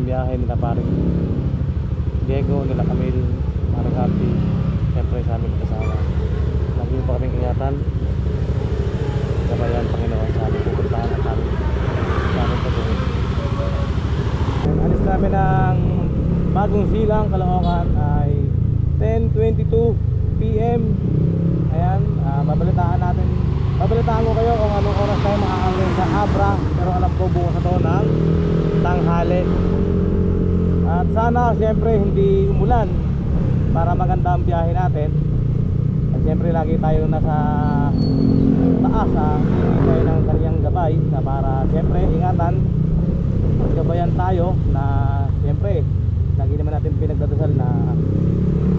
biyahe nila paring Diego, nila Camille, paring Happy, siyempre sa amin kasama. Lagi po kaming ingatan. Gabayan Panginoon sa aming pupuntahan at aming patuloy. Alis namin ng Bagong Silang, Caloocan ay 10:22 PM. Ayan, babalitaan ko kayo kung anong oras tayo makakarating sa Abra. Pero alam ko bukas na to ng tanghali. At sana siyempre hindi umulan para maganda ang biyahe natin. At siyempre lagi tayo nasa taas, hindi tayo ng kanyang gabay na para siyempre ingatan, gabayan tayo na siyempre lagi naman natin pinagdadasal na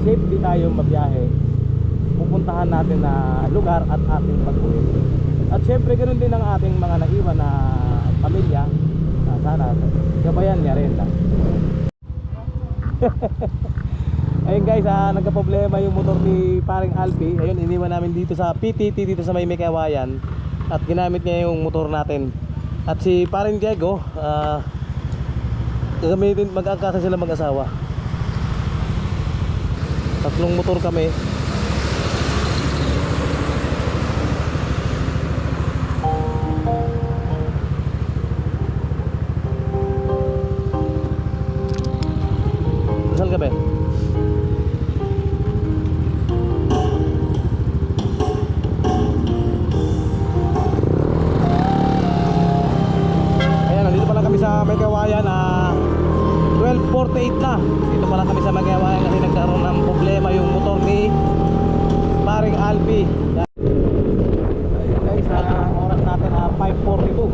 safety tayo mabiyahe pupuntahan natin na lugar at ating pag-uwi. At siyempre ganoon din ang ating mga naiwan na pamilya na sana gabayan niya rin. Ayun guys, nagka-problema yung motor ni paring Alpi. Ayun, iniwan namin dito sa PTT dito sa may Mekawayan at ginamit niya yung motor natin. At si paring Diego, gagamitin, mag-angkasa sila mag-asawa. Tatlong motor kami. Saan ka ba? Sa Mekawayan 12:48 na. Dito pala kami sa Mekawayan kasi nagkaroon ng problema yung motor ni paring Alpi. Ayun guys, ang oras natin 5:42.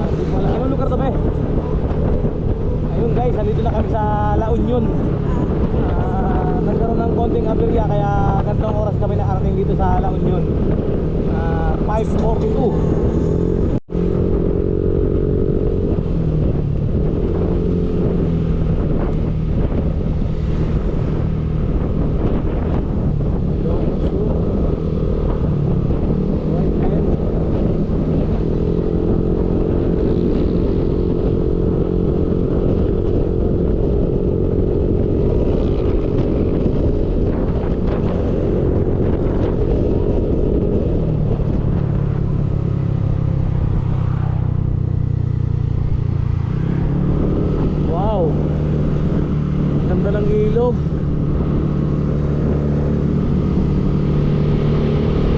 Hindi ko alam anong lugar to ba? Ayun guys, nandito na kami sa La Union. Nagkaroon ng konting aberya kaya gantong oras kami nakarating dito sa La Union. 5:42.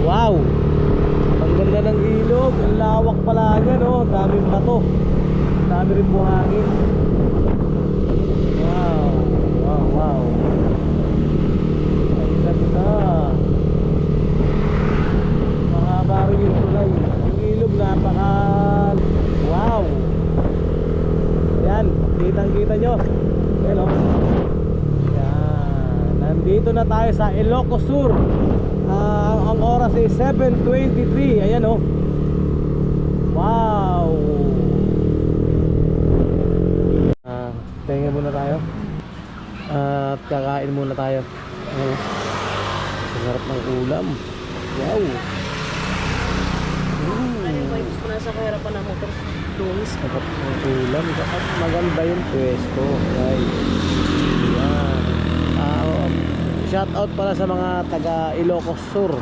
Wow, ang ganda ng ilog, ang lawak pala niya, no? Daming bato, dami rin buhangin. Wow, wow, wow. Ang ganda. Mahaba rin yung tulay. Yung ilog napaka wow. Yan, kitang-kita nyo. Hello. Yan, nandito na tayo sa Ilocos Sur. Ang oras ay 7:23. Ayan oh. Wow. Tingnan muna tayo. At kakain muna tayo. Sarap ng ulam. Wow. Ay, vibes ko nasa kahirapan ng motor. Tunis. Sarap ng ulam. At maganda yung pwesto. Guys. Yan. Shout out pala sa mga taga Ilocos Sur.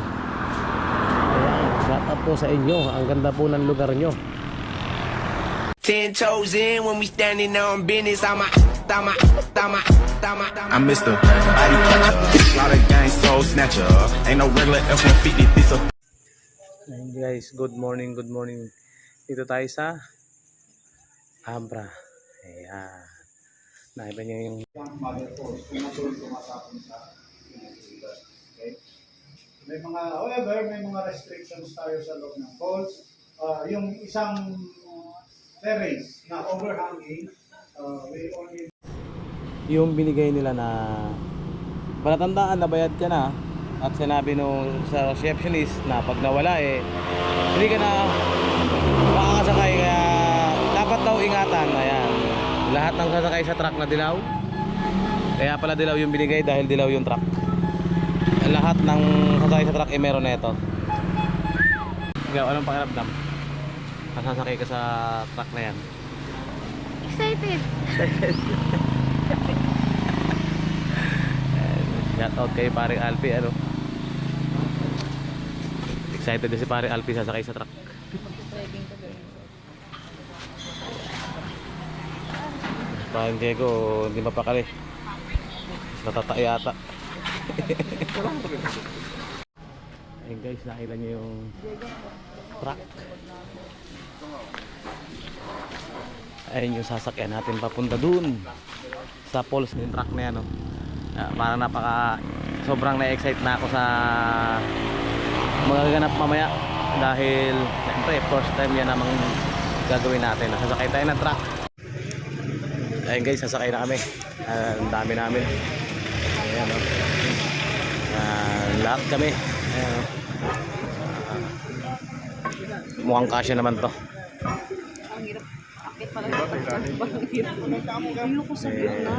Ayan, shout out po sa inyo. Ang ganda po ng lugar nyo. 10 toes in when we standing on business. I'm Mr. Body Catcher, lot of gang soul snatcher. Ain't no regular F-150. This a Ayan guys, good morning, good morning. Dito tayo sa Abra. Ayan. Nakita nyo yung mother force, tumatapon sa okay? May mga, however, may mga restrictions tayo sa loob ng falls. Yung isang terrace na overhanging, we only... yung binigay nila na palatandaan na bayad ka na at sinabi nung sa receptionist na pag nawala hindi ka na makakasakay kaya dapat daw ingatan. Ayan, lahat ng sasakay sa truck na dilaw, kaya pala dilaw yung binigay dahil dilaw yung truck. Lahat ng sasakay sa truck meron na ito. Ikaw, anong pakiramdam? Sasakay ka sa truck na yan. Excited. Shout out kay paring Alpi, ano. Excited na si paring Alpi sasakay sa truck. Paring Diego, hindi mapakali. Natata yata. Ayun guys, nakita nyo yung truck. Ayun yung sasakyan natin papunta dun sa poles ng truck na yan, no? Parang sobrang na-excite na ako sa magaganap mamaya dahil siyempre first time yan namang gagawin natin. Sasakay tayo ng truck. Ayun guys, sasakay na kami. Ang dami namin. Ayan, no? Lahat kami. Ayan, no? Mukhang kasya naman to. Ang hirap. Akit pala. Ang hirap. Ayoko sa na.